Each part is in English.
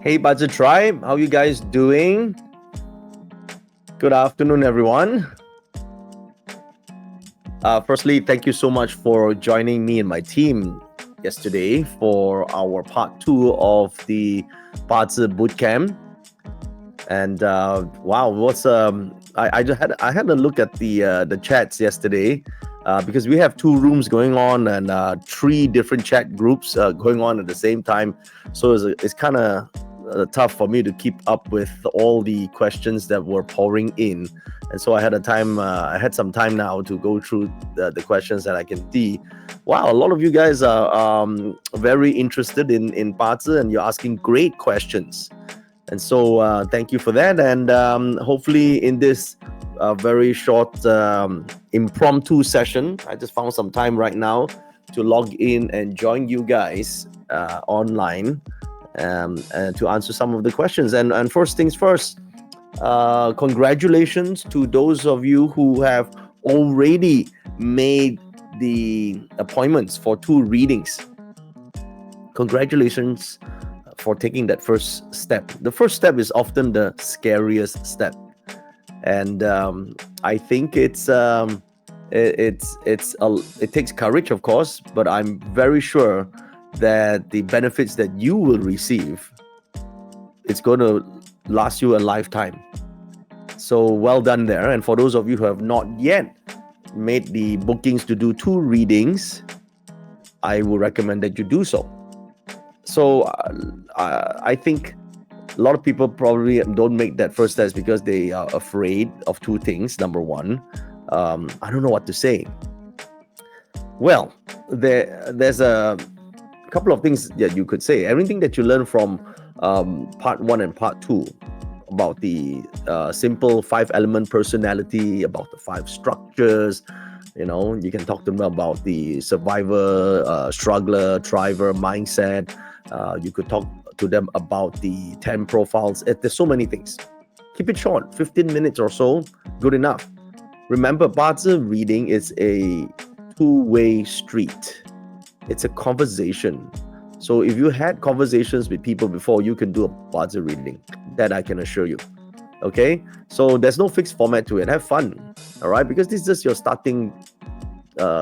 Hey, BaZi Tribe, how you guys doing? Good afternoon, everyone. Firstly, thank you so much for joining me and my team yesterday for our part 2 of the BaZi Bootcamp. And wow, I had a look at the chats yesterday because we have 2 rooms going on and 3 different chat groups going on at the same time. So it's kind of tough for me to keep up with all the questions that were pouring in, and so I had some time now to go through the questions that I can see. Wow, a lot of you guys are very interested in BaZi, and you're asking great questions, and so thank you for that. And hopefully in this very short impromptu session, I just found some time right now to log in and join you guys online and to answer some of the questions. And first things first, congratulations to those of you who have already made the appointments for 2 readings. Congratulations for taking that first step. The first step is often the scariest step, and I think it takes courage, of course, but I'm very sure that the benefits that you will receive, it's going to last you a lifetime. So well done there. And for those of you who have not yet made the bookings to do 2 readings, I would recommend that you do so. So I think a lot of people probably don't make that first step because they are afraid of 2 things. Number one, I don't know what to say. Well, there's a couple of things that you could say. Everything that you learn from part 1 and part 2 about the simple 5-element personality, about the 5 structures, you can talk to them about the survivor, struggler, thriver mindset. You could talk to them about the 10 profiles. There's so many things. Keep it short, 15 minutes or so, good enough. Remember, BaZi reading is a 2-way street. It's a conversation. So if you had conversations with people before, you can do a BaZi reading. That I can assure you. Okay? So there's no fixed format to it. Have fun. All right? Because this is just your starting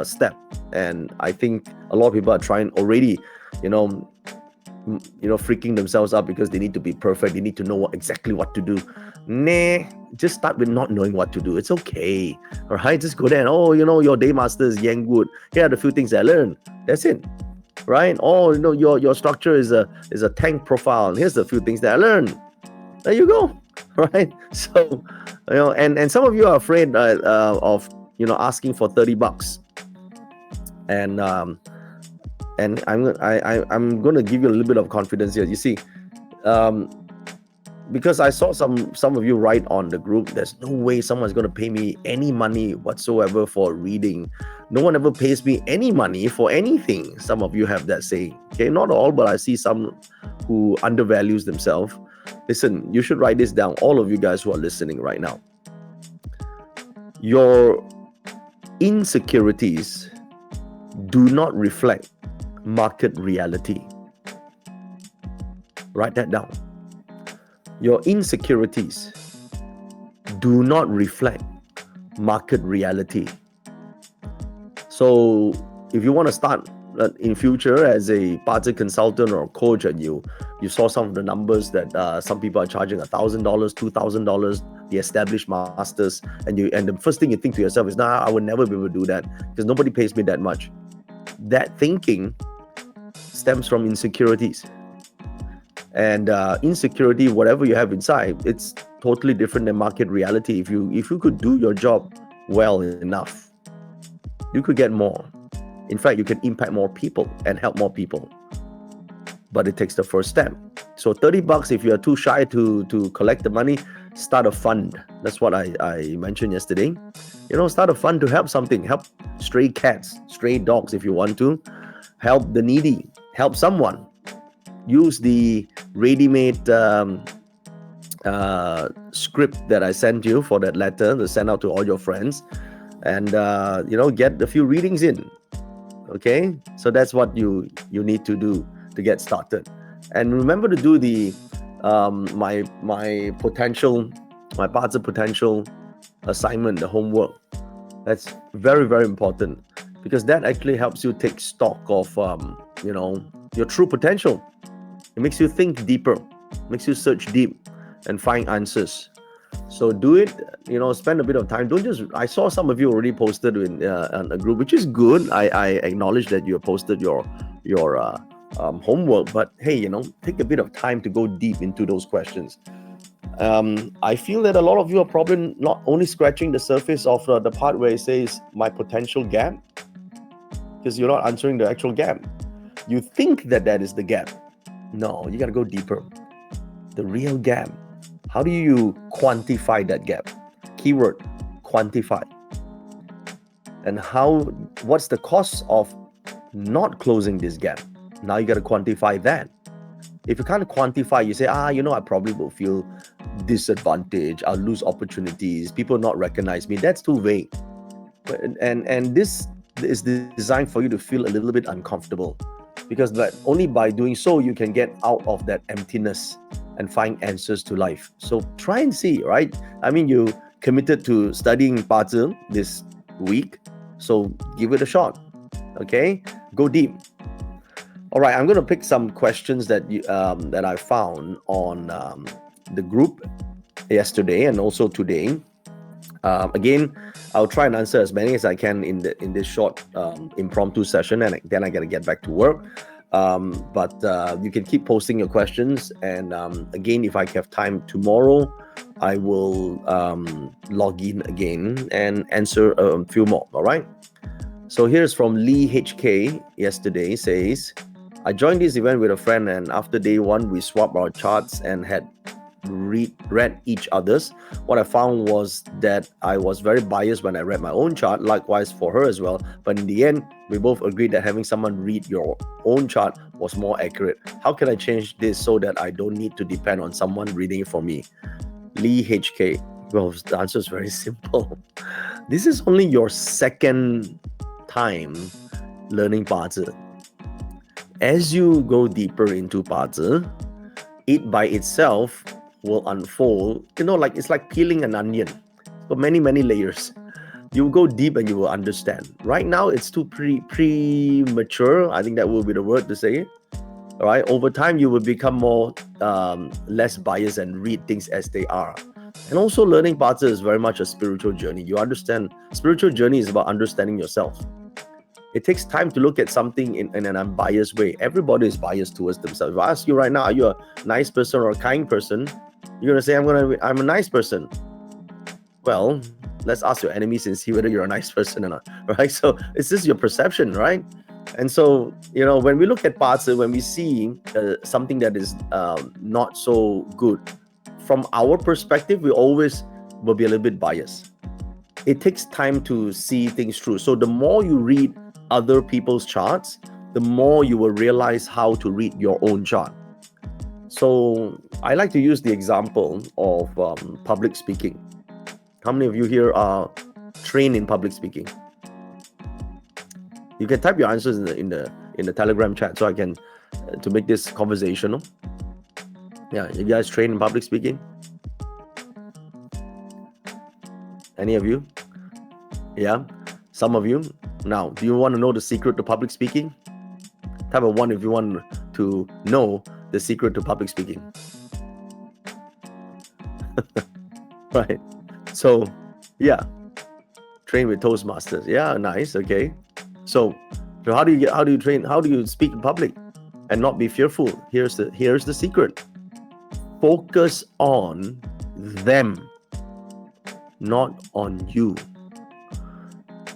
step. And I think a lot of people are trying already, freaking themselves up because they need to be perfect. They need to know exactly what to do. Nah, just start with not knowing what to do. It's okay. All right? Just go there and, your day master is Yang Wood. Here are the few things I learned. That's it. Right? Your structure is a tank profile. Here's the few things that I learned. There you go. Right? So, and some of you are afraid of asking for $30. And I'm going to give you a little bit of confidence here. You see, because I saw some of you write on the group, there's no way someone's going to pay me any money whatsoever for a reading. No one ever pays me any money for anything. Some of you have that saying. Okay, not all, but I see some who undervalues themselves. Listen, you should write this down, all of you guys who are listening right now. Your insecurities do not reflect market reality. Write that down. Your insecurities do not reflect market reality. So if you want to start in future as a BaZi consultant or coach, and you saw some of the numbers that some people are charging $1,000, $2,000, the established masters, and the first thing you think to yourself is, I would never be able to do that because nobody pays me that much. That thinking stems from insecurities. And insecurity, whatever you have inside, it's totally different than market reality. If you could do your job well enough, you could get more. In fact, you can impact more people and help more people. But it takes the first step. So $30, if you're too shy to collect the money, start a fund. That's what I mentioned yesterday. Start a fund to help something. Help stray cats, stray dogs if you want to. Help the needy. Help someone. Use the ready-made script that I sent you for that letter to send out to all your friends, and get a few readings in. Okay, so that's what you need to do to get started. And remember to do the my potential, my BaZi potential assignment, the homework. That's very, very important, because that actually helps you take stock of your true potential. It makes you think deeper, makes you search deep and find answers. So do it, spend a bit of time. Don't just, I saw some of you already posted in a group, which is good. I acknowledge that you have posted your homework, but hey, take a bit of time to go deep into those questions. I feel that a lot of you are probably not only scratching the surface of the part where it says my potential gap, because you're not answering the actual gap. You think that is the gap. No, you got to go deeper. The real gap. How do you quantify that gap? Keyword, quantify. And what's the cost of not closing this gap? Now you got to quantify that. If you can't quantify, you say, I probably will feel disadvantaged. I'll lose opportunities. People not recognize me. That's too vague. And this is designed for you to feel a little bit uncomfortable, because only by doing so you can get out of that emptiness and find answers to life. So try and see, right? I mean, you committed to studying BaZi this week, so give it a shot. Okay, go deep. All right, I'm going to pick some questions that I found on the group yesterday and also today. Again, I'll try and answer as many as I can in this short impromptu session, and then I got to get back to work. But you can keep posting your questions, and again, if I have time tomorrow, I will log in again and answer a few more. All right. So here's from Lee HK yesterday. Says, I joined this event with a friend, and after day one, we swapped our charts and had read each other's. What I found was that I was very biased when I read my own chart, likewise for her as well. But in the end, we both agreed that having someone read your own chart was more accurate. How can I change this so that I don't need to depend on someone reading it for me? Lee HK. Well, the answer is very simple. This is only your second time learning BaZi. As you go deeper into BaZi, it by itself will unfold. It's like peeling an onion. For many, many layers. You go deep and you will understand. Right now, it's too premature. I think that will be the word to say. All right. Over time, you will become more less biased and read things as they are. And also, learning BaZi is very much a spiritual journey. You understand, spiritual journey is about understanding yourself. It takes time to look at something in an unbiased way. Everybody is biased towards themselves. If I ask you right now, are you a nice person or a kind person? You're going to say, I'm a nice person. Well, let's ask your enemies and see whether you're a nice person or not, right? So it's just your perception, right? And so, when we look at BaZi, when we see something that is not so good, from our perspective, we always will be a little bit biased. It takes time to see things through. So the more you read other people's charts, the more you will realize how to read your own chart. So I like to use the example of public speaking. How many of you here are trained in public speaking? You can type your answers in the Telegram chat, so I can to make this conversational. Yeah, you guys trained in public speaking? Any of you? Yeah, some of you. Now, do you want to know the secret to public speaking? Type a 1 if you want to know the secret to public speaking. Right. So, yeah, train with Toastmasters. Yeah, nice. Okay. So how do you train? How do you speak in public and not be fearful? Here's the secret. Focus on them, not on you.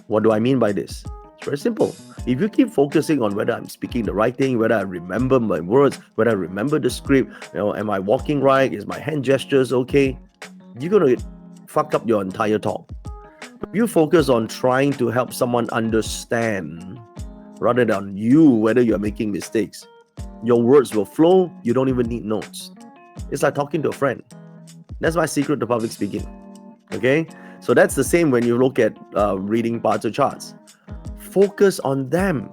What do I mean by this? It's very simple. If you keep focusing on whether I'm speaking the right thing, whether I remember my words, whether I remember the script, am I walking right? Is my hand gestures okay? You're going to fuck up your entire talk. If you focus on trying to help someone understand rather than you, whether you're making mistakes, your words will flow. You don't even need notes. It's like talking to a friend. That's my secret to public speaking. Okay? So that's the same when you look at reading BaZi charts. Focus on them.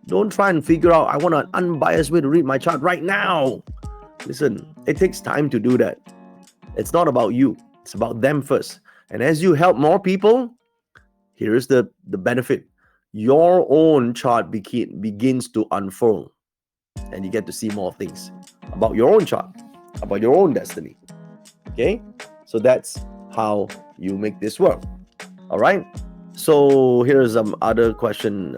Don't try and figure out, I want an unbiased way to read my chart right now. Listen, It takes time to do that. It's not about you. It's about them first. And as you help more people, here's the benefit. Your own chart begins to unfold. And you get to see more things about your own chart, about your own destiny. Okay? So that's how you make this work. All right? So here's some other question.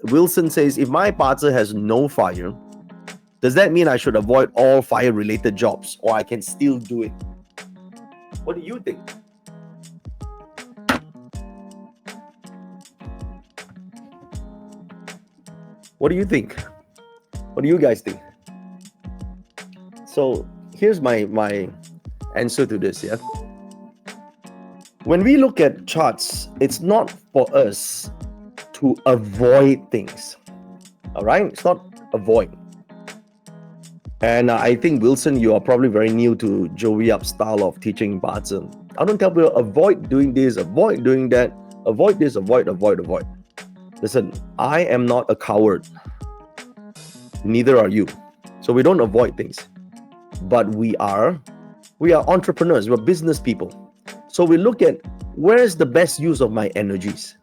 Wilson says, if my partner has no fire, does that mean I should avoid all fire-related jobs, or I can still do it? What do you think? What do you think? What do you guys think? So here's my answer to this. Yeah. When we look at charts, it's not for us to avoid things. All right? It's not avoid. And I think, Wilson, you are probably very new to Joey Up's style of teaching BaZi. I don't tell people avoid doing this, avoid doing that, avoid this, avoid. Listen, I am not a coward. Neither are you. So we don't avoid things. But we are entrepreneurs, we're business people. So we look at where's the best use of my energies.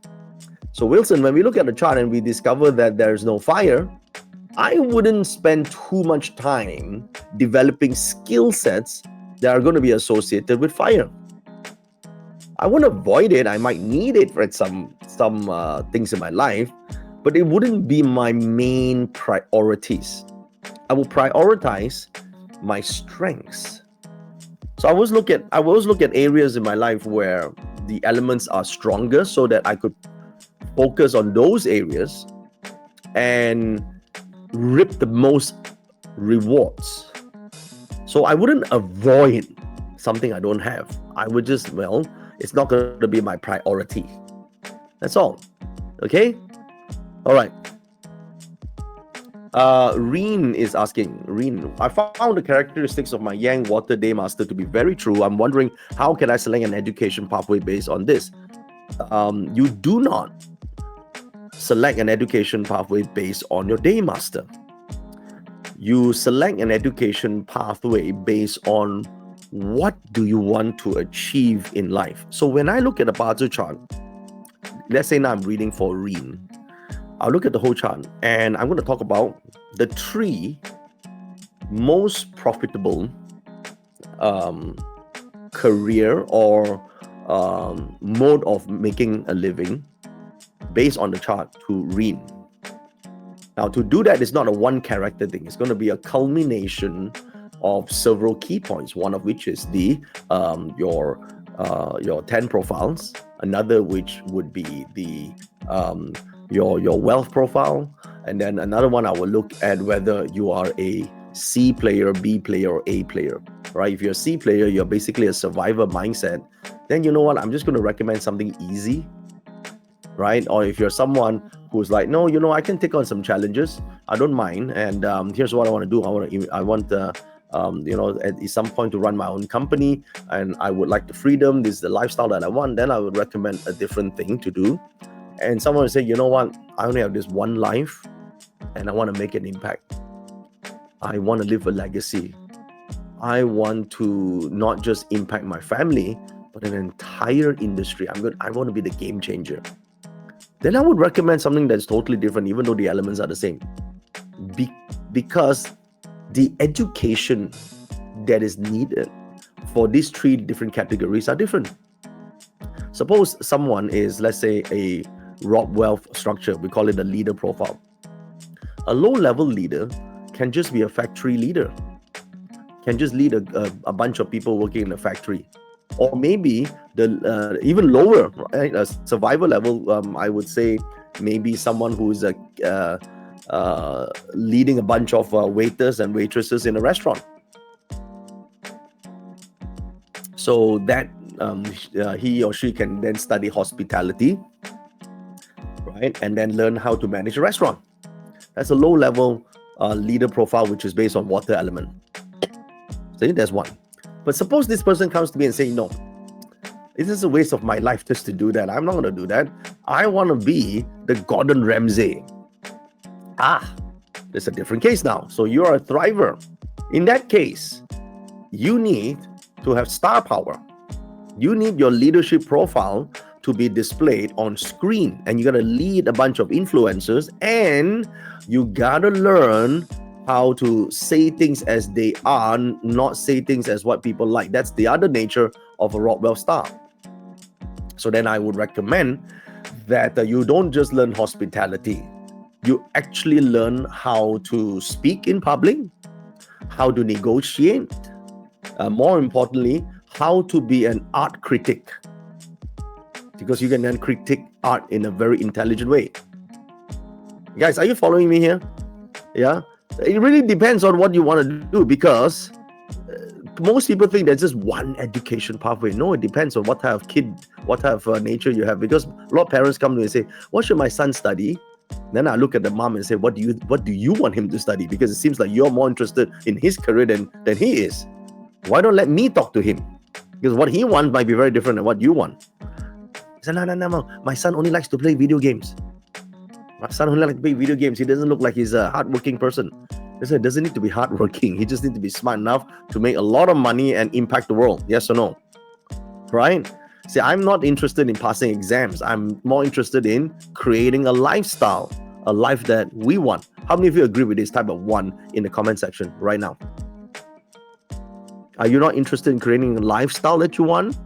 So Wilson, when we look at the chart and we discover that there's no fire, I wouldn't spend too much time developing skill sets that are going to be associated with fire. I won't avoid it. I might need it for some things in my life, but it wouldn't be my main priorities. I will prioritize my strengths. So I always look at areas in my life where the elements are stronger, so that I could focus on those areas and reap the most rewards. So I wouldn't avoid something I don't have. I would just, it's not going to be my priority. That's all. Okay? All right. Reen is asking, I found the characteristics of my Yang Water Day Master to be very true. I'm wondering, how can I select an education pathway based on this? You do not select an education pathway based on your Day Master. You select an education pathway based on what do you want to achieve in life. So when I look at a BaZi chart, let's say now I'm reading for Reen, I'll look at the whole chart and I'm going to talk about the 3 most profitable career or mode of making a living based on the chart to Reen. Now, to do that, it's not a one character thing. It's going to be a culmination of several key points, one of which is the your 10 profiles, another which would be the your wealth profile, and then another one I will look at whether you are a C player, B player, or A player, right? If you're a C player, you're basically a survivor mindset, then you know what, I'm just going to recommend something easy, right? Or if you're someone who's like, no, you know, I can take on some challenges, I don't mind, and here's what I want to do. I want you know, at some point to run my own company, and I would like the freedom, this is the lifestyle that I want, then I would recommend a different thing to do. And someone would say, you know what, I only have this one life and I want to make an impact. I want to leave a legacy. I want to not just impact my family, but an entire industry. I want to be the game changer. Then I would recommend something that's totally different, even though the elements are the same. Because the education that is needed for these 3 different categories are different. Suppose someone is, let's say, a Rob Wealth structure. We call it a leader profile. A low-level leader can just be a factory leader, can just lead a bunch of people working in a factory. Or maybe the even lower, right? A survivor level, I would say maybe someone who is leading a bunch of waiters and waitresses in a restaurant. So that he or she can then study hospitality, right? And then learn how to manage a restaurant. That's a low-level leader profile, which is based on water element. So there's one. But suppose this person comes to me and say, no, this is a waste of my life just to do that. I'm not going to do that. I want to be the Gordon Ramsay. There's a different case now. So you're a thriver In that case, you need to have star power. You need your leadership profile to be displayed on screen, and you got to lead a bunch of influencers, and you got to learn how to say things as they are, not say things as what people like. That's the other nature of a Rockwell star. So then I would recommend that you don't just learn hospitality. You actually learn how to speak in public, how to negotiate, more importantly, how to be an art critic, because you can then critique art in a very intelligent way. Guys, are you following me here? Yeah, it really depends on what you want to do, because most people think there's just one education pathway. No, it depends on what type of kid, what type of nature you have. Because a lot of parents come to me and say, what should my son study? Then I look at the mom and say, what do you want him to study? Because it seems like you're more interested in his career than he is. Why don't let me talk to him? Because what he wants might be very different than what you want. I said, no. My son only likes to play video games. My son only likes to play video games. He doesn't look like he's a hardworking person. I said, it doesn't need to be hardworking. He just needs to be smart enough to make a lot of money and impact the world. Yes or no? Right? See, I'm not interested in passing exams. I'm more interested in creating a lifestyle, a life that we want. How many of you agree with this type of one in the comment section right now? Are you not interested in creating a lifestyle that you want?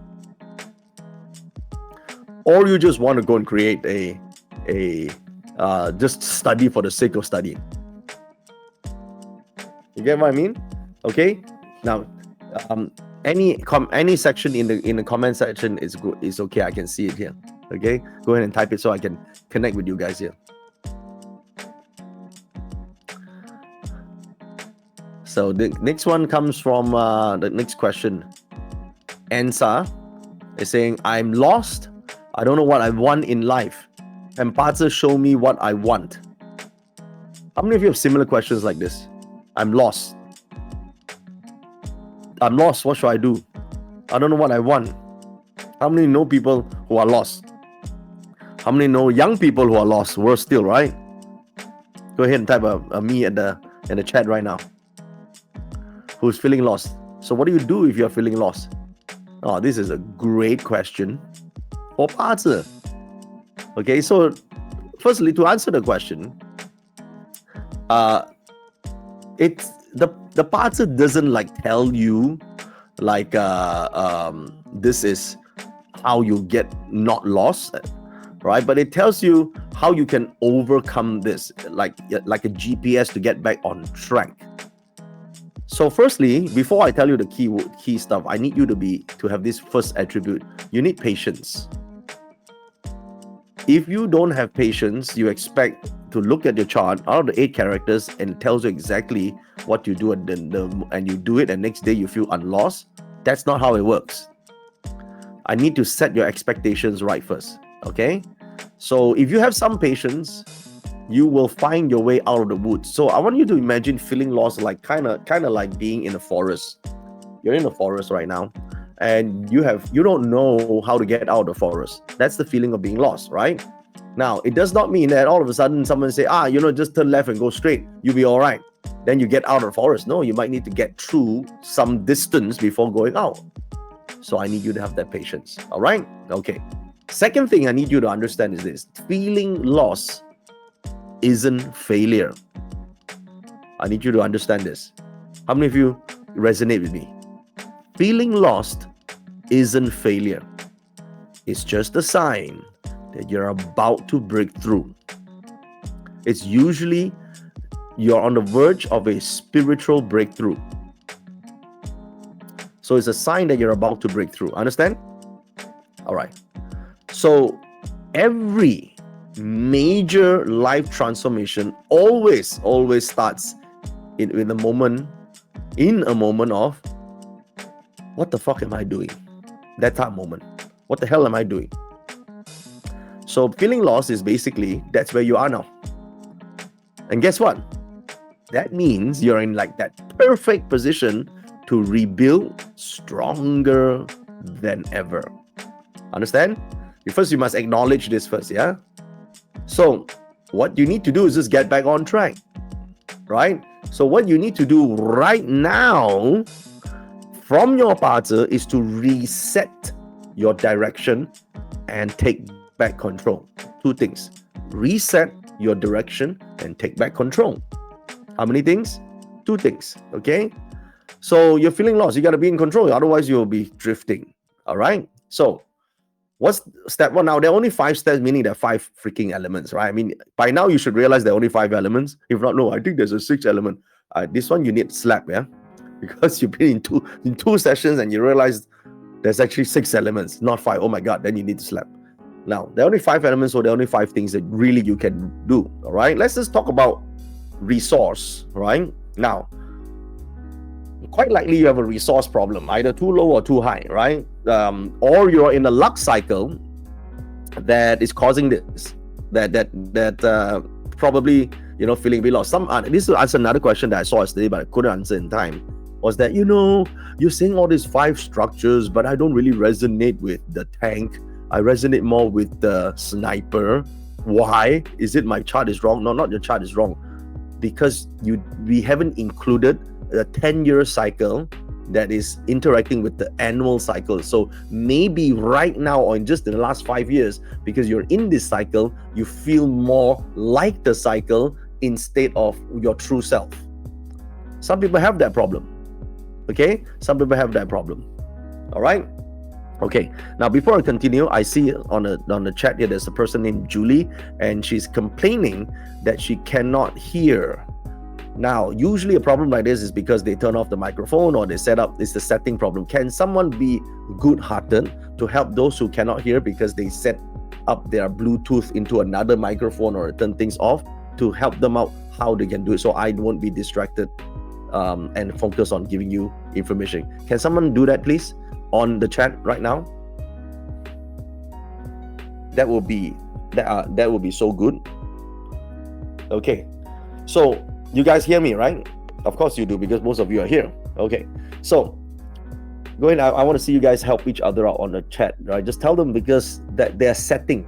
Or you just want to go and create just study for the sake of studying? You get what I mean? Okay. Now, any section in the comment section is good. It's okay. I can see it here. Okay. Go ahead and type it so I can connect with you guys here. So the next one comes from the next question. Ansa is saying, I'm lost. I don't know what I want in life. And BaZi show me what I want. How many of you have similar questions like this? I'm lost. I'm lost. What should I do? I don't know what I want. How many know people who are lost? How many know young people who are lost? Worse still, right? Go ahead and type a me in the chat right now. Who's feeling lost? So what do you do if you're feeling lost? Oh, this is a great question for BaZi. Okay, so firstly, to answer the question, it's the BaZi doesn't like tell you like this is how you get not lost, right? But it tells you how you can overcome this, like a GPS to get back on track. So firstly, before I tell you the key stuff, I need you to have this first attribute. You need patience. If you don't have patience, you expect to look at your chart out of the 8 characters and it tells you exactly what you do, and you do it, and next day you feel unlost. That's not how it works. I need to set your expectations right first. Okay? So if you have some patience, you will find your way out of the woods. So I want you to imagine feeling lost, like kind of like being in a forest. You're in a forest right now, and you don't know how to get out of the forest. That's the feeling of being lost, right? Now, it does not mean that all of a sudden someone say, just turn left and go straight, you'll be all right. Then you get out of the forest. No, you might need to get through some distance before going out. So I need you to have that patience. All right? Okay. Second thing I need you to understand is this: feeling lost isn't failure. I need you to understand this. How many of you resonate with me? Feeling lost isn't failure. It's just a sign that you're about to break through. It's usually you're on the verge of a spiritual breakthrough. So it's a sign that you're about to break through. Understand? All right. So every major life transformation always starts in a moment of, what the fuck am I doing? That type of moment. What the hell am I doing? So feeling lost is basically, that's where you are now. And guess what? That means you're in like that perfect position to rebuild stronger than ever. Understand? First, you must acknowledge this first, yeah? So what you need to do is just get back on track, right? So what you need to do right now from your BaZi is to reset your direction and take back control. Two things: reset your direction and take back control. How many things? Two things. Okay, so you're feeling lost, you got to be in control, otherwise you'll be drifting. All right, so what's step one? Now there are only 5 steps, meaning there are 5 freaking elements, right? I mean, by now you should realize there are only 5 elements. If not, no, I think there's a 6th element. This one you need slap, yeah, because you've been in two sessions and you realize there's actually 6 elements, not 5. Oh my god, then you need to slap. Now there are only 5 elements, so there are only 5 things that really you can do. All right, let's just talk about resource. Right now, quite likely you have a resource problem, either too low or too high, right? Or you're in a luck cycle that is causing this, that probably, you know, feeling a bit lost. This will answer another question that I saw yesterday but I couldn't answer in time, was that, you know, you're saying all these 5 structures, but I don't really resonate with the tank. I resonate more with the sniper. Why? Is it my chart is wrong? No, not your chart is wrong, because we haven't included a 10-year cycle that is interacting with the annual cycle. So maybe right now, or in just in the last 5 years, because you're in this cycle, you feel more like the cycle instead of your true self. Some people have that problem. Okay, some people have that problem. All right. Okay, now before I continue, I see on the chat here there's a person named Julie, and she's complaining that she cannot hear. Now, usually a problem like this is because they turn off the microphone or they set up, it's the setting problem. Can someone be good-hearted to help those who cannot hear because they set up their Bluetooth into another microphone or turn things off, to help them out how they can do it, so I won't be distracted and focus on giving you information? Can someone do that, please, on the chat right now? That will be so good. Okay, so you guys hear me, right? Of course you do, because most of you are here. Okay, so go ahead. I want to see you guys help each other out on the chat, right? Just tell them, because that they're setting.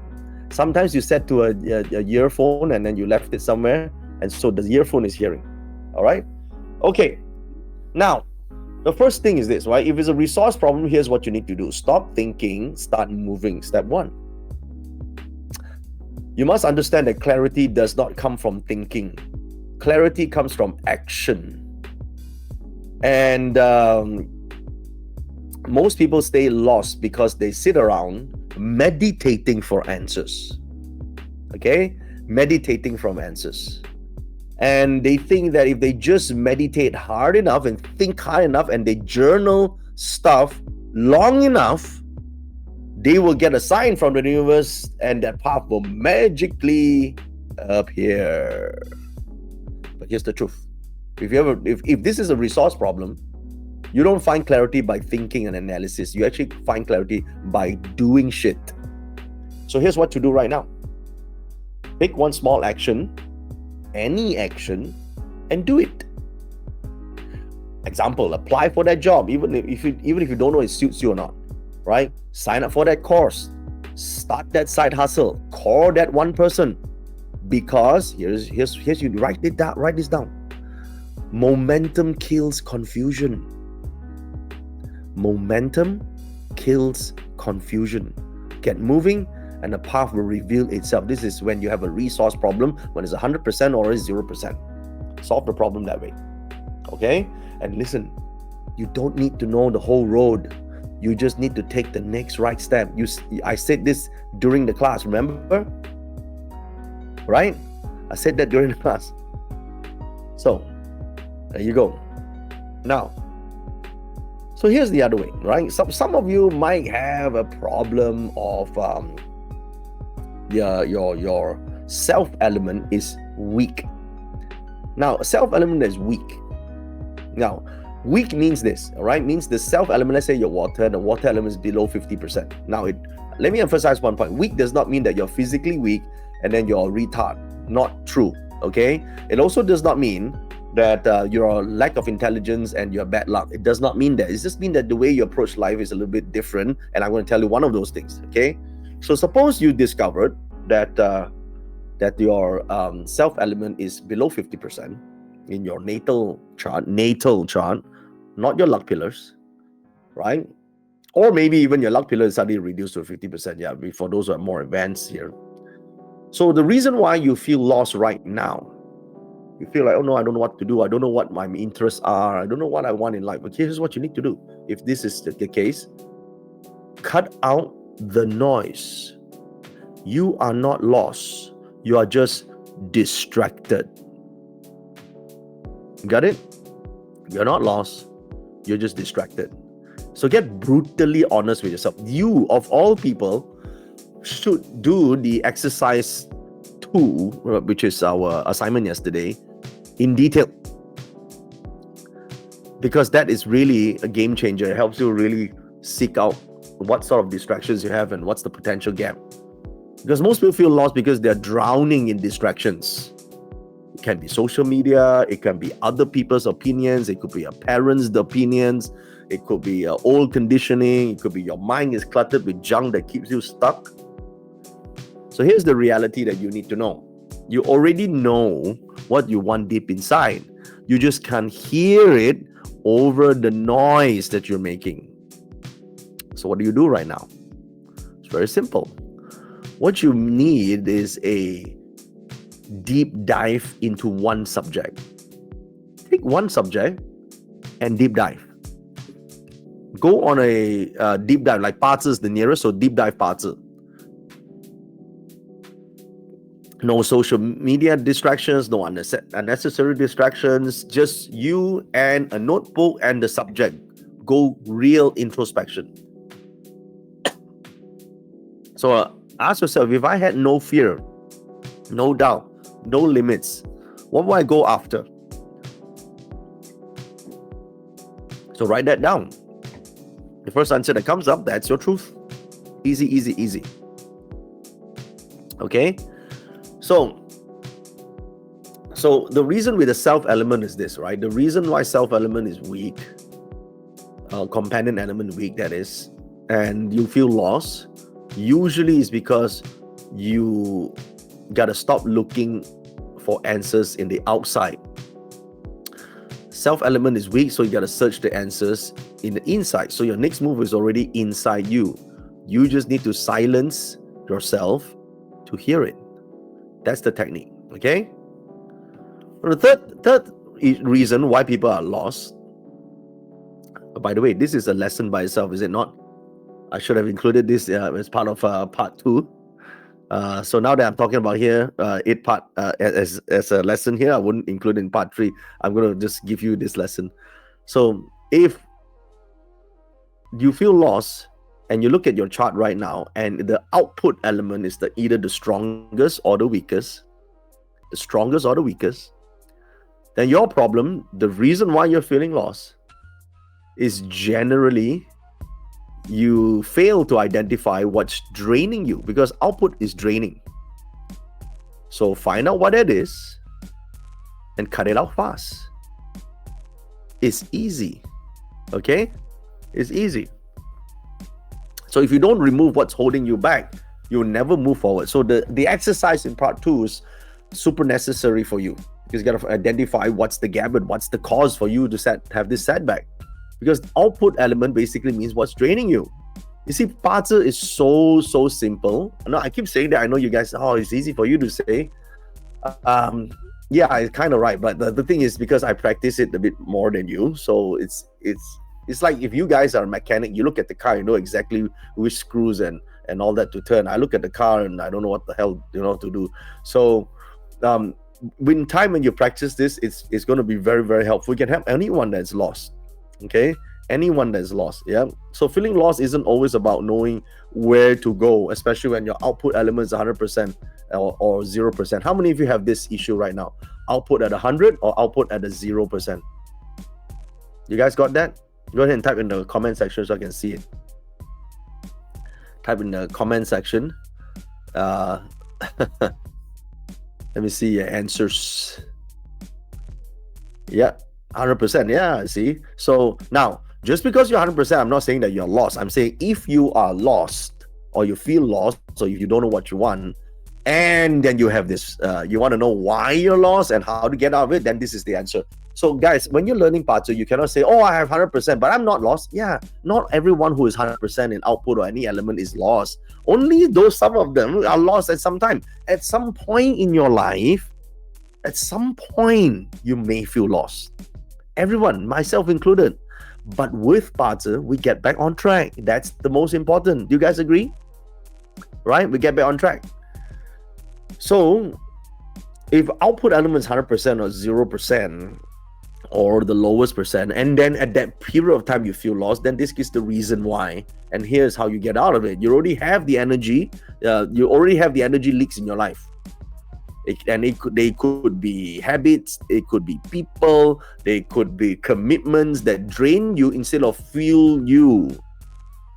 Sometimes you set to a earphone and then you left it somewhere, and so the earphone is hearing. All right. Okay. Now, the first thing is this, right? If it's a resource problem, here's what you need to do. Stop thinking, start moving. Step 1. You must understand that clarity does not come from thinking. Clarity comes from action. And most people stay lost because they sit around meditating for answers. Okay? Meditating from answers. And they think that if they just meditate hard enough and think hard enough and they journal stuff long enough, they will get a sign from the universe and that path will magically appear. But here's the truth. If this is a resource problem, you don't find clarity by thinking and analysis. You actually find clarity by doing shit. So here's what to do right now. Pick one small action, any action, and do it. Example, apply for that job, even if you don't know it suits you or not, right? Sign up for that course, start that side hustle, call that one person, because here's you write this down. Momentum kills confusion. Momentum kills confusion. Get moving and the path will reveal itself. This is when you have a resource problem, when it's 100% or it's 0%. Solve the problem that way. Okay? And listen, you don't need to know the whole road. You just need to take the next right step. I said this during the class, remember? Right? I said that during the class. So, there you go. Now, so here's the other way, right? Some of you might have a problem of your self element is weak. Now, a self element is weak. Now, weak means this, all right? Means the self element, let's say you're water, the water element is below 50%. Now, let me emphasize one point. Weak does not mean that you're physically weak and then you're a retard. Not true, okay? It also does not mean that you're a lack of intelligence and you're bad luck. It does not mean that. It just means that the way you approach life is a little bit different, and I'm going to tell you one of those things, okay? So suppose you discovered that your self element is below 50%, in your natal chart, not your luck pillars, right? Or maybe even your luck pillar is suddenly reduced to 50%. Yeah, for those who are more advanced here. So the reason why you feel lost right now, you feel like, oh no, I don't know what to do. I don't know what my interests are. I don't know what I want in life. But here's what you need to do. If this is the case, cut out the noise. You are not lost. You are just distracted. Got it? You're not lost. You're just distracted. So get brutally honest with yourself. You, of all people, should do the exercise 2, which is our assignment yesterday, in detail. Because that is really a game changer. It helps you really seek out what sort of distractions you have and what's the potential gap. Because most people feel lost because they're drowning in distractions. It can be social media, it can be other people's opinions, it could be your parents' opinions, it could be old conditioning, it could be your mind is cluttered with junk that keeps you stuck. So here's the reality that you need to know. You already know what you want deep inside. You just can't hear it over the noise that you're making. So what do you do right now? It's very simple. What you need is a deep dive into one subject. Take one subject and deep dive. Go on a deep dive, like BaZi is the nearest, so deep dive BaZi. No social media distractions, no unnecessary distractions, just you and a notebook and the subject. Go real introspection. So ask yourself, if I had no fear, no doubt, no limits, what will I go after? So write that down. The first answer that comes up, that's your truth. Easy, easy, easy. Okay? So the reason with the self element is this, right? The reason why self element is weak, companion element weak, that is, and you feel lost, usually is because you gotta stop looking for answers in the outside. Self element is weak, so you gotta search the answers in the inside. So your next move is already inside you. You just need to silence yourself to hear it. That's the technique. Okay. The third reason why people are lost. By the way, this is a lesson by itself, is it not? I should have included this as part of part 2. So now that I'm talking about here, as a lesson here, I wouldn't include in part 3. I'm going to just give you this lesson. So if you feel lost and you look at your chart right now, and the output element is either the strongest or the weakest, then your problem, the reason why you're feeling lost, is generally you fail to identify what's draining you, because output is draining. So find out what it is and cut it out fast. It's easy. Okay? It's easy. So if you don't remove what's holding you back, you'll never move forward. So the exercise in part 2 is super necessary for you, because you got to identify what's the gap and what's the cause for you to have this setback. Because output element basically means what's draining you. You see, BaZi is so simple. No, I keep saying that. I know you guys, it's easy for you to say. Yeah, it's kind of right. But the thing is, because I practice it a bit more than you, so it's like if you guys are a mechanic, you look at the car, you know exactly which screws and all that to turn. I look at the car and I don't know what the hell to do. So when you practice this, it's going to be very, very helpful. You can help anyone that's lost. Okay, anyone that's lost. Yeah. So feeling lost isn't always about knowing where to go, especially when your output element is 100% or 0%. How many of you have this issue right now? Output at 100 or output at a 0%? You guys got that? Go ahead and type in the comment section so I can see it. Type in the comment section. Let me see your answers. Yeah. 100%. Yeah, see. So now, just because you're 100%, I'm not saying that you're lost. I'm saying if you are lost or you feel lost, so if you don't know what you want, And then you have this, you want to know why you're lost and how to get out of it, then this is the answer. So guys, when you're learning BaZi, you cannot say, oh, I have 100%, but I'm not lost. Yeah, not everyone who is 100% in output or any element is lost. Only those, some of them are lost at some time. At some point in your life, at some point, you may feel lost. Everyone, myself included. But with BaZi, we get back on track. That's the most important. Do you guys agree? Right? We get back on track. So, if output element is 100% or 0%, or the lowest percent, and then at that period of time you feel lost, then this is the reason why. And here's how you get out of it. You already have the energy. You already have the energy leaks in your life. They could be habits, it could be people, they could be commitments that drain you instead of fuel you.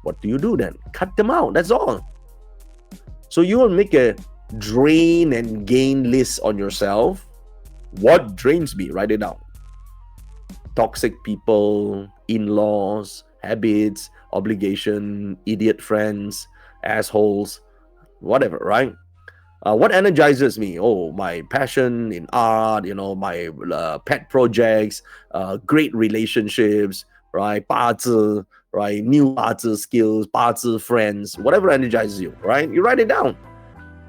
What do you do then? Cut them out, that's all. So you will make a drain and gain list on yourself. What drains me? Write it down. Toxic people, in-laws, habits, obligation, idiot friends, assholes, whatever, right? What energizes me? Oh, my passion in art, my pet projects, great relationships, right? BaZi, right? New BaZi skills, BaZi friends, whatever energizes you, right? You write it down.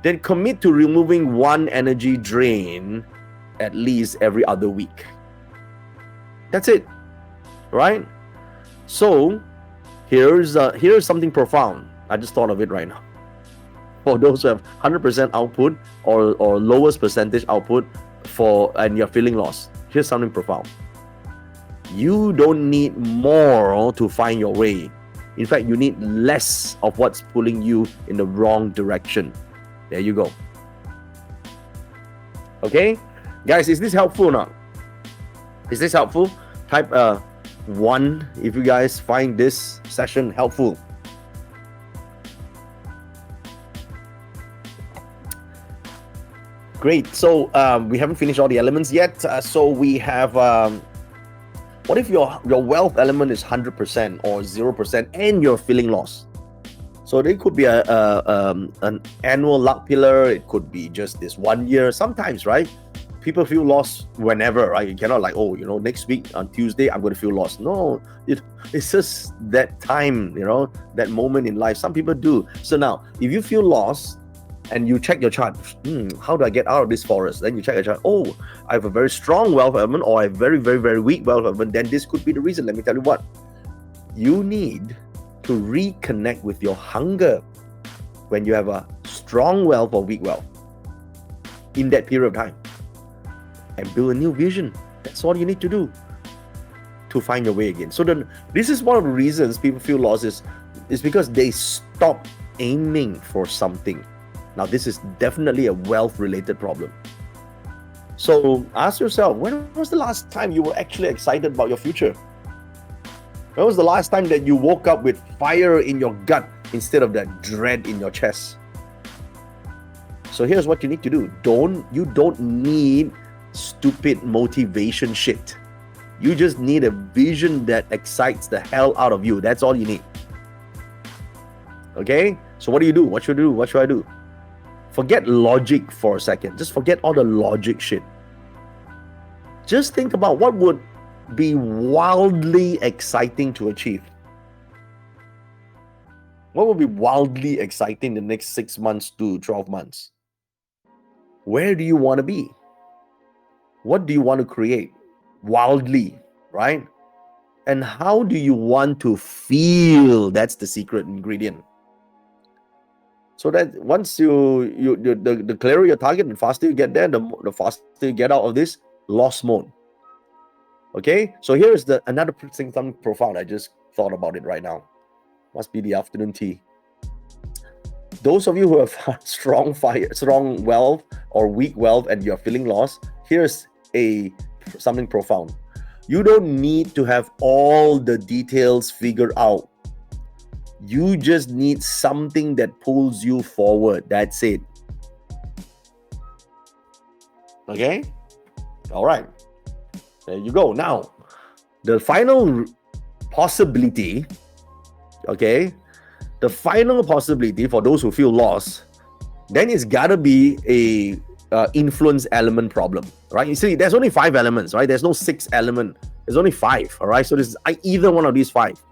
Then commit to removing one energy drain at least every other week. That's it, right? So here's something profound. I just thought of it right now. For those who have 100% output or lowest percentage output and you're feeling lost, here's something profound. You don't need more to find your way. In fact, you need less of what's pulling you in the wrong direction. There you go. Okay, guys, is this helpful or not? Is this helpful? Type 1 if you guys find this session helpful. Great. So we haven't finished all the elements yet. So we have, what if your wealth element is 100% or 0% and you're feeling lost? So there could be an annual luck pillar. It could be just this 1 year. Sometimes, right? People feel lost whenever, right? You cannot like, oh, next week on Tuesday, I'm going to feel lost. No, it's just that time, that moment in life. Some people do. So now, if you feel lost, and you check your chart, how do I get out of this forest? Then you check your chart, oh, I have a very strong wealth element or a very, very, very weak wealth element. Then this could be the reason. Let me tell you what. You need to reconnect with your hunger when you have a strong wealth or weak wealth in that period of time. And build a new vision. That's all you need to do to find your way again. So then this is one of the reasons people feel lost is because they stop aiming for something. Now, this is definitely a wealth-related problem. So ask yourself, when was the last time you were actually excited about your future? When was the last time that you woke up with fire in your gut instead of that dread in your chest? So here's what you need to do. You don't need stupid motivation shit. You just need a vision that excites the hell out of you. That's all you need. Okay? So what do you do? What should I do? What should I do? Forget logic for a second. Just forget all the logic shit. Just think about what would be wildly exciting to achieve. What would be wildly exciting the next 6 months to 12 months? Where do you want to be? What do you want to create? Wildly, right? And how do you want to feel? That's the secret ingredient. So that once the clearer your target, the faster you get there, the faster you get out of this lost mode. Okay, so here is another thing, something profound. I just thought about it right now. Must be the afternoon tea. Those of you who have strong wealth or weak wealth and you're feeling lost, here's something profound. You don't need to have all the details figured out. You just need something that pulls you forward. That's it. Okay? All right. There you go. Now, the final possibility, okay? The final possibility for those who feel lost, then it's gotta be a influence element problem, right? You see, there's only 5 elements, right? There's no 6 element. There's only 5, all right? So this is either one of these 5.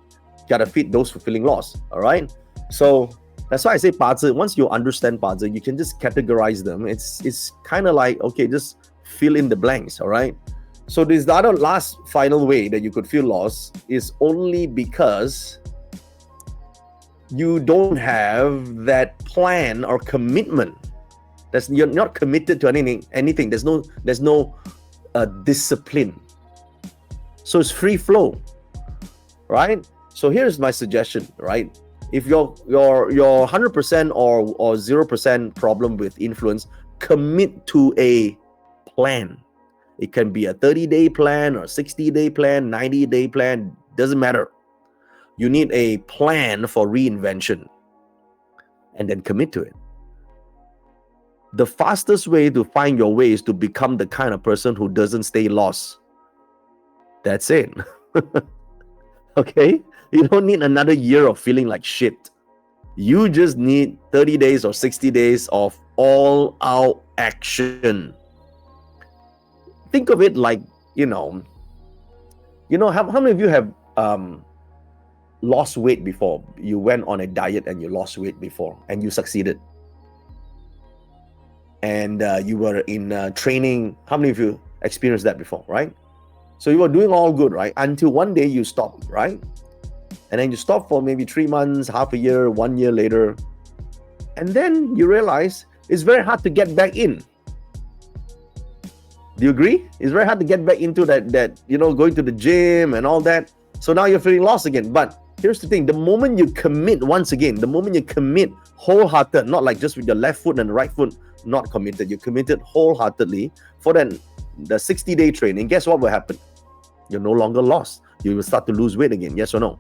Gotta fit those fulfilling laws, all right? So that's why I say BaZi. Once you understand BaZi, you can just categorize them. It's kind of like, okay, just fill in the blanks, all right? So this other last final way that you could feel lost is only because you don't have that plan or commitment. You're not committed to anything. There's no discipline. So it's free flow, right? So here's my suggestion, right? If you're 100% or 0% problem with influence, commit to a plan. It can be a 30-day plan or 60-day plan, 90-day plan, doesn't matter. You need a plan for reinvention and then commit to it. The fastest way to find your way is to become the kind of person who doesn't stay lost. That's it. Okay? You don't need another year of feeling like shit. You just need 30 days or 60 days of all-out action. Think of it like, how many of you have lost weight before? You went on a diet and you lost weight before and you succeeded. And you were in training. How many of you experienced that before, right? So you were doing all good, right? Until one day you stop, right? And then you stop for maybe 3 months, half a year, 1 year later. And then you realize it's very hard to get back in. Do you agree? It's very hard to get back into that going to the gym and all that. So now you're feeling lost again. But here's the thing. The moment you commit wholehearted, not like just with your left foot and the right foot not committed, you committed wholeheartedly for the 60-day training, guess what will happen? You're no longer lost. You will start to lose weight again, yes or no?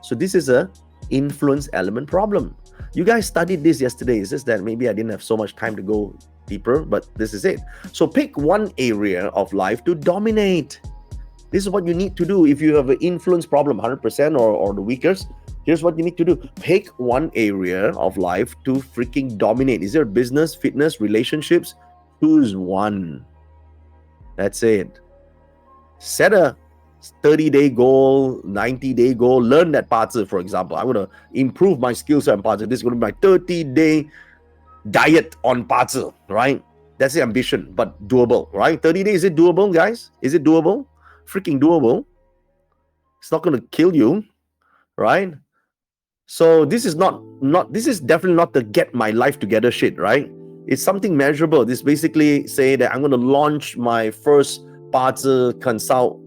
So this is a influence element problem. You guys studied this yesterday. It's just that maybe I didn't have so much time to go deeper, but this is it. So pick one area of life to dominate. This is what you need to do. If you have an influence problem, 100% or the weakest, here's what you need to do. Pick one area of life to freaking dominate. Is there business, fitness, relationships? Choose one. That's it. Set a 30-day goal, 90-day goal. Learn that BaZi, for example. I'm going to improve my skills on BaZi. This is going to be my 30-day diet on BaZi, right? That's the ambition, but doable, right? 30 days, is it doable, guys? Is it doable? Freaking doable. It's not going to kill you, right? So this is this is definitely not the get my life together shit, right? It's something measurable. This basically say that I'm going to launch my first BaZi consult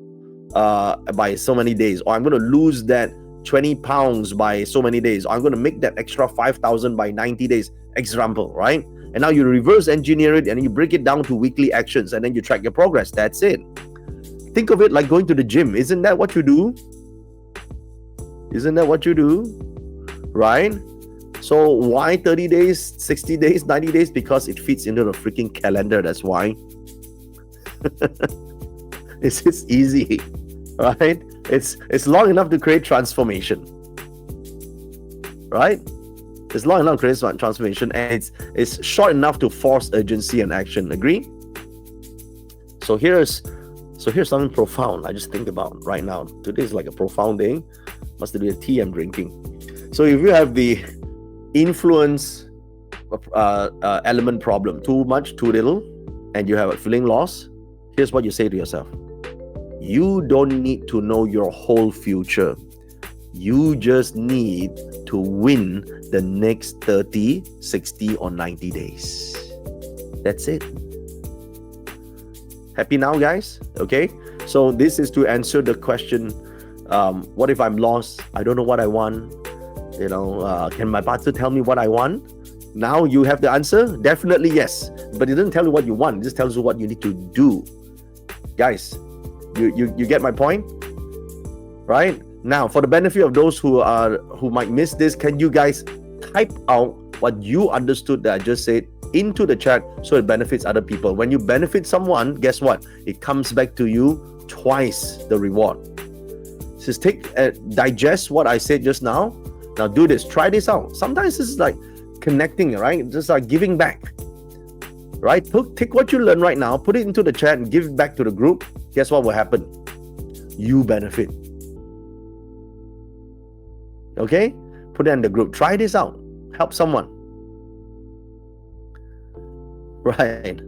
by so many days, or I'm going to lose that 20 pounds by so many days, or I'm going to make that extra 5,000 by 90 days, example, right? And now you reverse engineer it and you break it down to weekly actions and then you track your progress. That's it. Think of it like going to the gym. Isn't that what you do? Isn't that what you do? Right? So why 30 days, 60 days, 90 days? Because it fits into the freaking calendar. That's why. It's easy, right? It's long enough to create transformation, right? It's long enough to create transformation, and it's short enough to force urgency and action. Agree? So here's something profound I just think about right now. Today is like a profound day. Must be a tea I'm drinking. So if you have the influence element problem, too much, too little, and you have a feeling lost, here's what you say to yourself. You don't need to know your whole future. You just need to win the next 30, 60, or 90 days. That's it. Happy now, guys? Okay? So this is to answer the question, what if I'm lost? I don't know what I want. Can my BaZi tell me what I want? Now you have the answer? Definitely yes. But it doesn't tell you what you want. It just tells you what you need to do. Guys, you get my point? Right? Now, for the benefit of those who might miss this, can you guys type out what you understood that I just said into the chat so it benefits other people? When you benefit someone, guess what? It comes back to you twice the reward. Just digest what I said just now. Now do this. Try this out. Sometimes this is like connecting, right? Just giving back, right? Take what you learn right now, put it into the chat and give it back to the group. Guess what will happen? You benefit. Okay? Put it in the group. Try this out. Help someone. Right.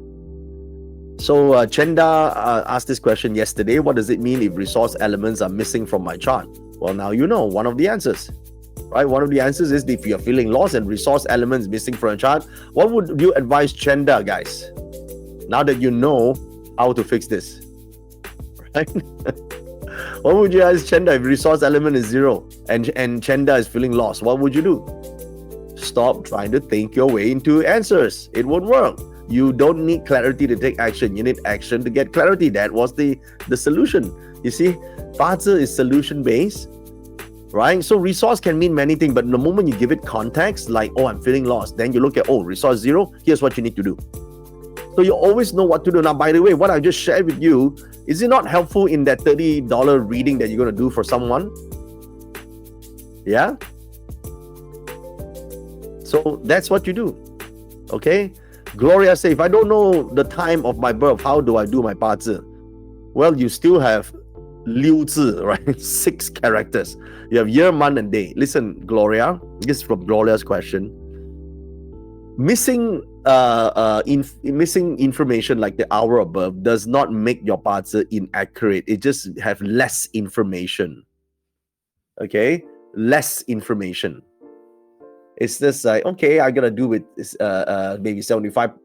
So Chenda asked this question yesterday. What does it mean if resource elements are missing from my chart? Well, now you know one of the answers. Right? One of the answers is if you're feeling lost and resource elements missing from a chart, what would you advise Chenda, guys? Now that you know how to fix this, right? What would you ask Chenda if resource element is 0 and Chenda is feeling lost? What would you do? Stop trying to think your way into answers. It won't work. You don't need clarity to take action. You need action to get clarity. That was the solution. You see, BaZi is solution based. Right? So resource can mean many things, but the moment you give it context, like, oh, I'm feeling lost, then you look at, oh, resource 0, here's what you need to do. So you always know what to do. Now, by the way, what I just shared with you, is it not helpful in that $30 reading that you're going to do for someone? Yeah? So that's what you do. Okay? Gloria says, if I don't know the time of my birth, how do I do my BaZi? Well, you still have 6 字, right? 6 characters. You have year, month, and day. Listen, Gloria, this is from Gloria's question. Missing information like the hour of birth does not make your BaZi inaccurate. It just have less information. Okay? Less information. It's just like, okay, I gotta do with maybe 75%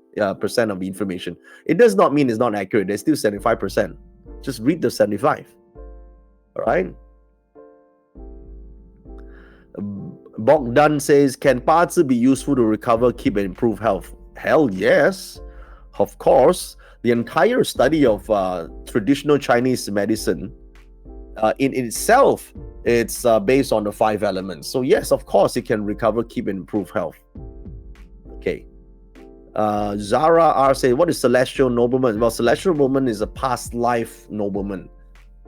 of the information. It does not mean it's not accurate. There's still 75%. Just read the 75. All right. Bogdan says, can BaZi be useful to recover, keep, and improve health? Hell yes, of course. The entire study of traditional Chinese medicine in itself, it's based on the 5 elements. So yes, of course, it can recover, keep, and improve health. Okay. Zara R says, what is celestial nobleman? Well, celestial nobleman is a past life nobleman.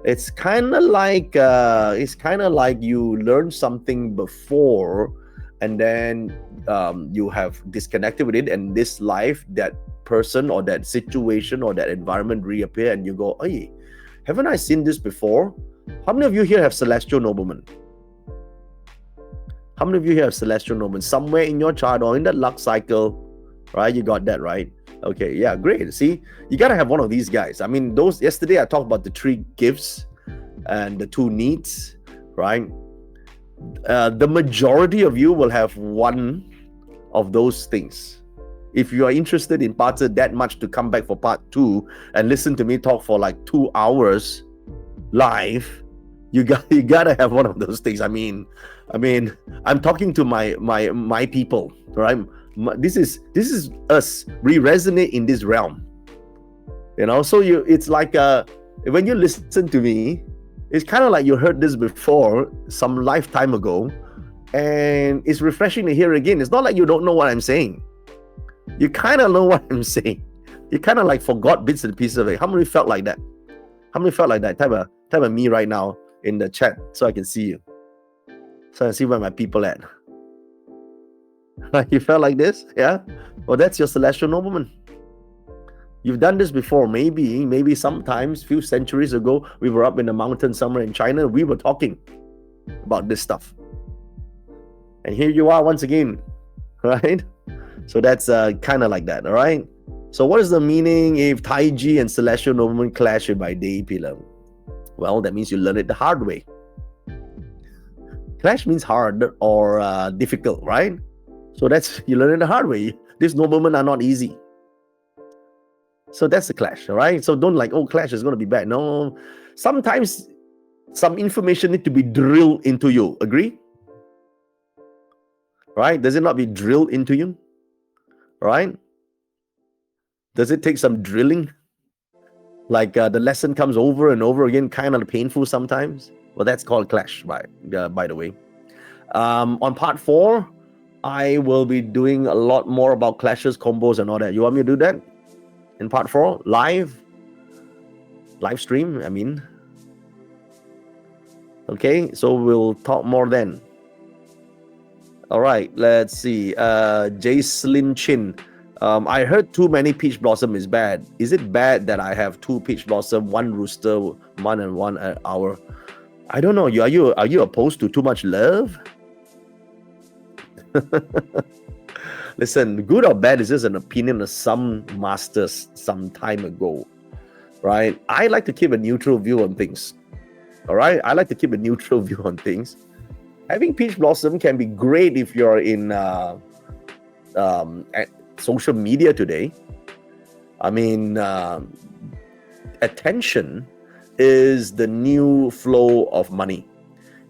It's kind of like you learn something before, and then you have disconnected with it, and this life, that person or that situation or that environment reappear, and you go, hey, haven't I seen this before? How many of you here have celestial nobleman? How many of you here have celestial nobleman somewhere in your chart or in that luck cycle? Right, you got that right. Okay, yeah, great. See, you gotta have one of these guys. I mean, those yesterday I talked about the 3 gifts and the 2 needs, right? The majority of you will have one of those things. If you are interested in BaZi that much to come back for part 2 and listen to me talk for like 2 hours live, you gotta have one of those things. I mean, I'm talking to my people, right? This is us. We resonate in this realm, you know. So it's like when you listen to me, it's kind of like you heard this before some lifetime ago, and it's refreshing to hear again. It's not like you don't know what I'm saying. You kind of know what I'm saying. You kind of like forgot bits and pieces of it. How many felt like that? How many felt like that? Type of me right now in the chat so I can see you, so I can see where my people at. You felt like this? Yeah? Well, that's your celestial nobleman. You've done this before. Maybe sometimes, few centuries ago, we were up in the mountain somewhere in China. We were talking about this stuff. And here you are once again, right? So that's kind of like that, all right? So what is the meaning if Taiji and celestial nobleman clash by day, Pila? Well, that means you learn it the hard way. Clash means hard or difficult, right? So that's, you learn it the hard way. These noblemen are not easy. So that's the clash, all right? So don't like, oh, clash is going to be bad. No, sometimes some information need to be drilled into you. Agree? Right? Does it not be drilled into you? Right? Does it take some drilling? Like the lesson comes over and over again, kind of painful sometimes. Well, that's called clash, by the way. On part 4, I will be doing a lot more about clashes, combos, and all that. You want me to do that in part 4? Live stream, I mean. Okay, so we'll talk more then. All right, let's see. Jacelyn Chin. I heard too many peach blossom is bad. Is it bad that I have 2 peach blossom, 1 rooster, 1 and 1 hour? I don't know. Are you opposed to too much love? Listen, good or bad is just an opinion of some masters some time ago, right? I like to keep a neutral view on things. All right, I like to keep a neutral view on things. Having peach blossom can be great if you're in social media today. I mean, attention is the new flow of money.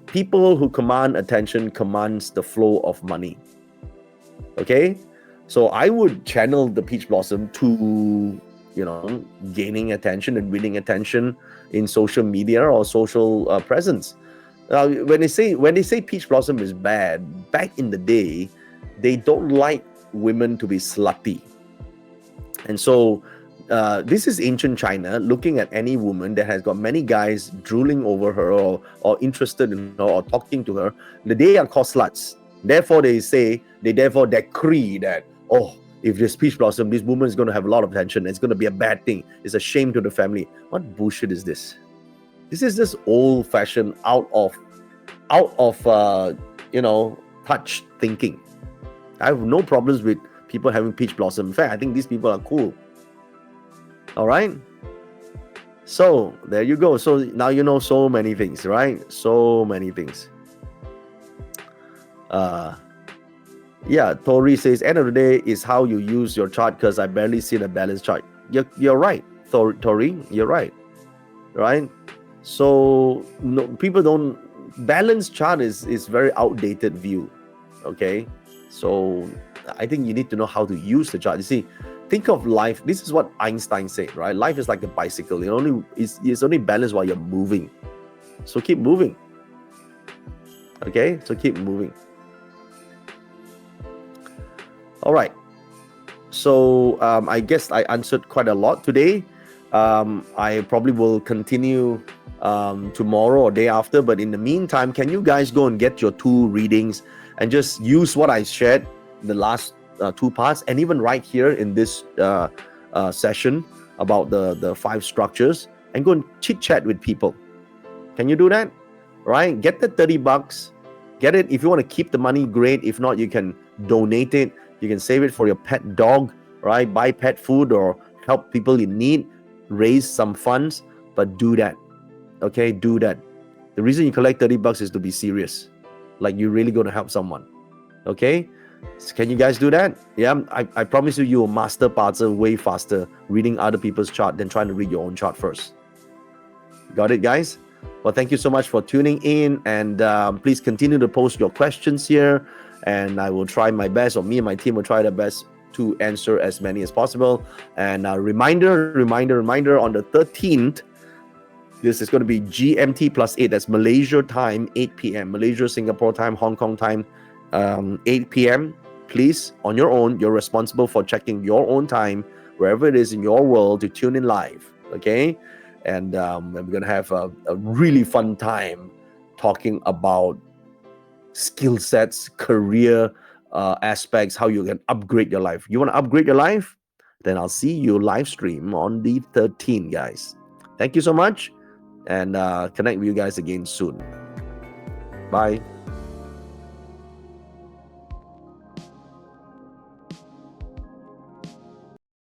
People who command attention commands the flow of money. Okay, so I would channel the peach blossom to, you know, gaining attention and winning attention in social media or social presence. When they say peach blossom is bad, back in the day, they don't like women to be slutty, and so this is ancient China. Looking at any woman that has got many guys drooling over her or interested in her or talking to her, they are called sluts. Therefore, they decree that, oh, if this peach blossom, this woman is going to have a lot of attention. It's going to be a bad thing. It's a shame to the family. What bullshit is this? This is just old-fashioned, out of touch thinking. I have no problems with people having peach blossom. In fact, I think these people are cool. All right. So there you go. So now you know so many things, right? So many things. Yeah, Tori says, end of the day is how you use your chart, because I barely see the balance chart. You're right, Tori. You're right. Right? So no, people don't, balance chart is very outdated view. Okay. So I think you need to know how to use the chart. You see, think of life. This is what Einstein said, right? Life is like a bicycle. It's only balanced while you're moving. So keep moving. Okay, so keep moving. All right. So I guess I answered quite a lot today. I probably will continue tomorrow or day after. But in the meantime, can you guys go and get your 2 readings and just use what I shared the last 2 parts, and even right here in this session about the 5 structures, and go and chit chat with people. Can you do that? Right? Get the $30. Get it. If you want to keep the money, great. If not, you can donate it. You can save it for your pet dog, right? Buy pet food or help people in need, raise some funds, but do that. Okay, do that. The reason you collect $30 is to be serious. Like you're really going to help someone. Okay? So can you guys do that? Yeah, I promise you will master parts way faster reading other people's chart than trying to read your own chart first. Got it, guys? Well, thank you so much for tuning in, and please continue to post your questions here, and I will try my best, or me and my team will try their best to answer as many as possible. And reminder, on the 13th, this is going to be GMT +8. That's Malaysia time, 8 p.m. Malaysia, Singapore time, Hong Kong time, 8 p.m. Please, on your own, you're responsible for checking your own time, wherever it is in your world, to tune in live, okay? And we're going to have a really fun time talking about skill sets, career aspects, how you can upgrade your life. You want to upgrade your life? Then I'll see you live stream on the 13th, guys. Thank you so much, and connect with you guys again soon. Bye.